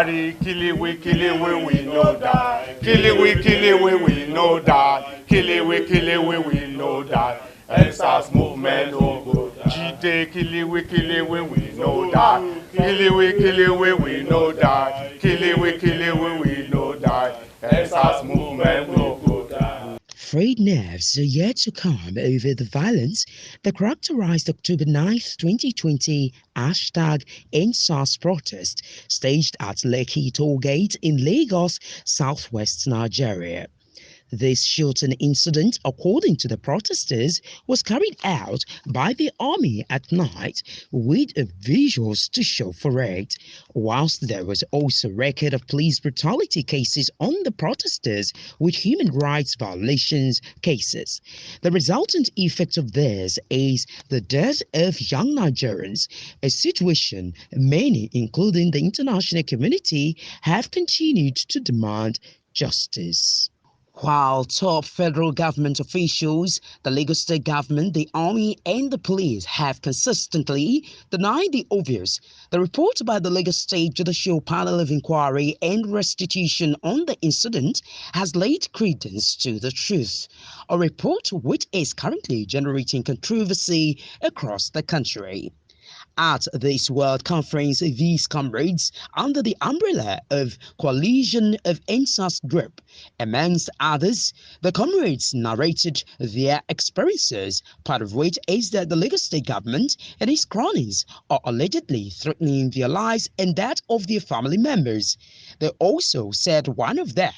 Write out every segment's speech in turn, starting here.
Buhari, kill we no die. Kill we no die. Kill we no die. EndSars movement no go die. Jide, kill we no die. Kill we no die. Kill we no die. EndSars movement no go die. Frayed nerves are yet to come over the violence that characterized October 9th, 2020 #EndSars protest staged at Lekki Tollgate in Lagos, southwest Nigeria. This shooting incident, according to the protesters, was carried out by the army at night with visuals to show for it, whilst there was also record of police brutality cases on the protesters with human rights violations cases. The resultant effect of this is the death of young Nigerians, a situation many, including the international community, have continued to demand justice. While top federal government officials, the Lagos state government, the army, and the police have consistently denied the obvious, the report by the Lagos State Judicial Panel of Inquiry and Restitution on the incident has laid credence to the truth, a report which is currently generating controversy across the country. At this World Conference, these comrades, under the umbrella of Coalition of EndSars Group, amongst others, the comrades narrated their experiences, part of which is that the Lagos state government and its cronies are allegedly threatening their lives and that of their family members. They also said one of them,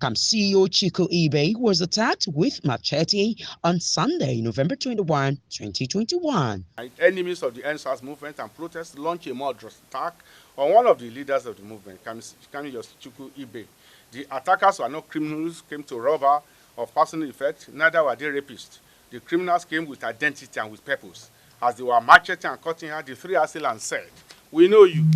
CEO Chico Ibe, was attacked with machete on Sunday, November 21, 2021. Enemies of the EndSars movement and protests launched a murderous attack on one of the leaders of the movement, Chico Ibe. The attackers were not criminals, came to rob her of personal effect, neither were they rapists. The criminals came with identity and with purpose. As they were macheting and cutting her, the three assailants said, "We know you.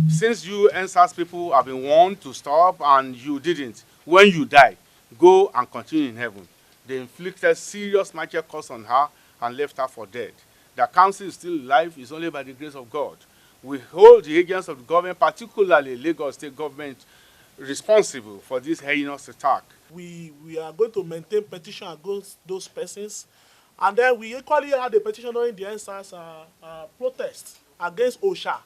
Since you EndSars people have been warned to stop and you didn't, when you die, go and continue in heaven." They inflicted serious magic curse on her and left her for dead. The council is still alive is only by the grace of God. We hold the agents of the government, particularly Lagos state government, responsible for this heinous attack. We are going to maintain petition against those persons, and then we equally had a petition during the EndSars protest against Osha,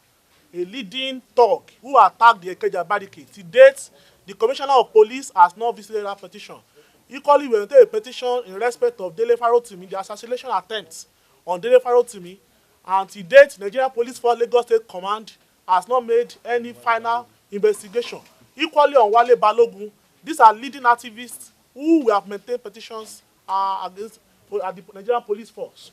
a leading thug who attacked the Ikeja barricade. To date, the Commissioner of Police has not visited that petition. Equally, we will take a petition in respect of Dele Farotimi, the assassination attempt on Dele Farotimi, and to date, Nigeria Police Force Lagos State Command has not made any final investigation. Equally on Wale Balogun, these are leading activists who we have maintained petitions against at the Nigerian Police Force.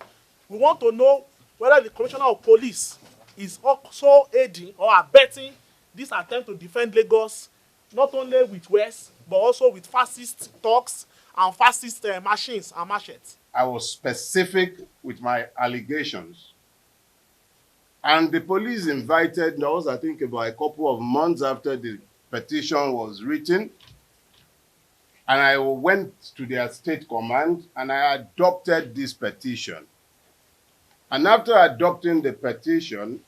We want to know whether the Commissioner of Police is also aiding or abetting this attempt to defend Lagos, not only with words, but also with fascist talks and fascist machines and machetes. I was specific with my allegations. And the police invited us, I think about a couple of months after the petition was written. And I went to their state command and I adopted this petition. And after adopting the petition,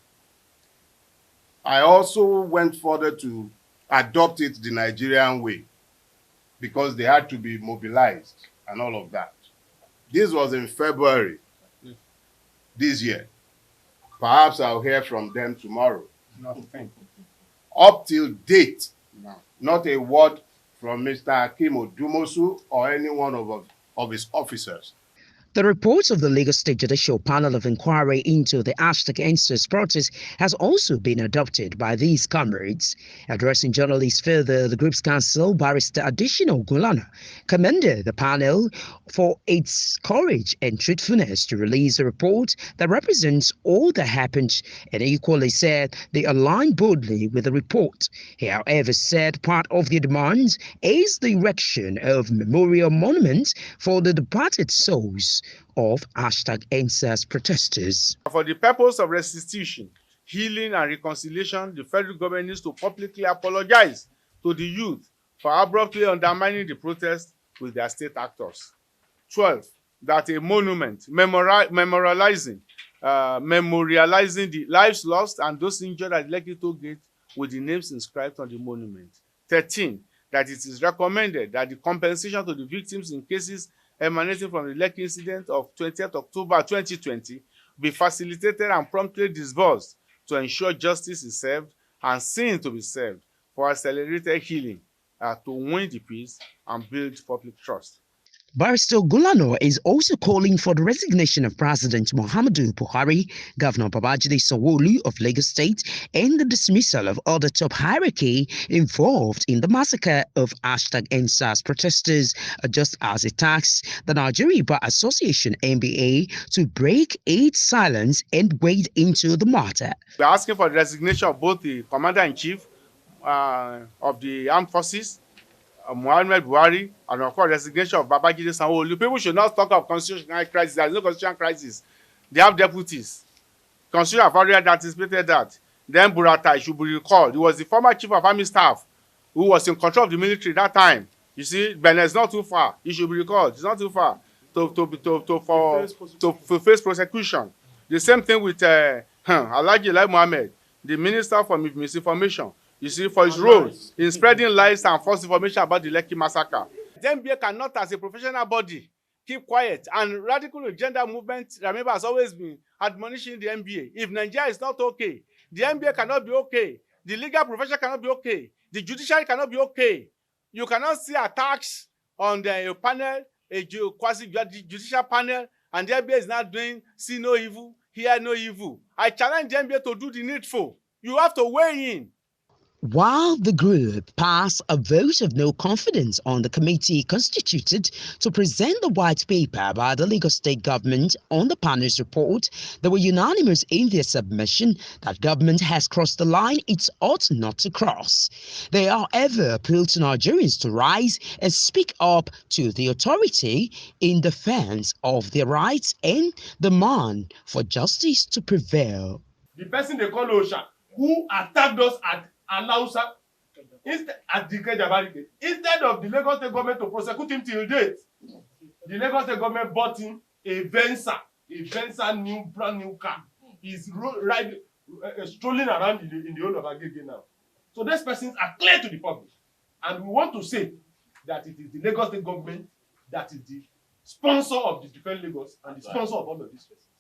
I also went further to adopt it the Nigerian way, because they had to be mobilized and all of that. This was in February this year. Perhaps I'll hear from them tomorrow. Nothing. Up till date, not a word from Mr. Hakeem Odumosu or any one of his officers. The report of the Lagos State Judicial Panel of Inquiry into the #EndSars protest has also been adopted by these comrades. Addressing journalists further, the group's counsel, Barrister Additional Gulana, commended the panel for its courage and truthfulness to release a report that represents all that happened, and equally said they align boldly with the report. He, however, said part of their demands is the erection of memorial monuments for the departed souls of #EndSars protesters. For the purpose of restitution, healing and reconciliation, the federal government needs to publicly apologize to the youth for abruptly undermining the protest with their state actors. 12, that a monument memorializing the lives lost and those injured at Lekki Toll Gate with the names inscribed on the monument. 13. That it is recommended that the compensation to the victims in cases emanating from the Lekki incident of 20th October 2020 be facilitated and promptly disbursed to ensure justice is served and sin to be served for accelerated healing to win the peace and build public trust. Barrister Gulano is also calling for the resignation of President Muhammadu Buhari, Governor Babajide Sanwo-Olu of Lagos State, and the dismissal of other top hierarchy involved in the massacre of #EndSars protesters, just as it asks the Nigeria Bar Association (NBA) to break its silence and wade into the matter. We are asking for the resignation of both the Commander-in-Chief of the Armed Forces, Muhammad Buhari, and of course resignation of Babajide Sanwo-Olu. People should not talk of constitutional crisis. There is no constitutional crisis. They have deputies. Constitution have already anticipated that. Then Buratai should be recalled. He was the former chief of army staff who was in control of the military that time. You see, Benin is not too far. He should be recalled. It's not too far to face prosecution. The same thing with Alhaji Lai Mohammed, the minister for misinformation. You see, for his role in spreading lies and false information about the Lekki massacre. The NBA cannot, as a professional body, keep quiet. And radical gender movement, remember, has always been admonishing the NBA. If Nigeria is not okay, the NBA cannot be okay. The legal profession cannot be okay. The judiciary cannot be okay. You cannot see attacks on the panel, a quasi-judicial panel, and the NBA is not doing see no evil, hear no evil. I challenge the NBA to do the needful. You have to weigh in. While the group passed a vote of no confidence on the committee constituted to present the white paper by the Lagos State government on the panel's report, they were unanimous in their submission that government has crossed the line it ought not to cross. They, however, appeal to Nigerians to rise and speak up to the authority in defense of their rights and demand for justice to prevail. The person they call Osha, who attacked us at Alausa, at the Kejabarike, instead of the Lagos State government to prosecute him till date, the Lagos State government bought him a Venza brand new car. He's strolling around in the whole of Agege now. So these persons are clear to the public. And we want to say that it is the Lagos State government that is the sponsor of the Defend Lagos and the sponsor of all of these persons.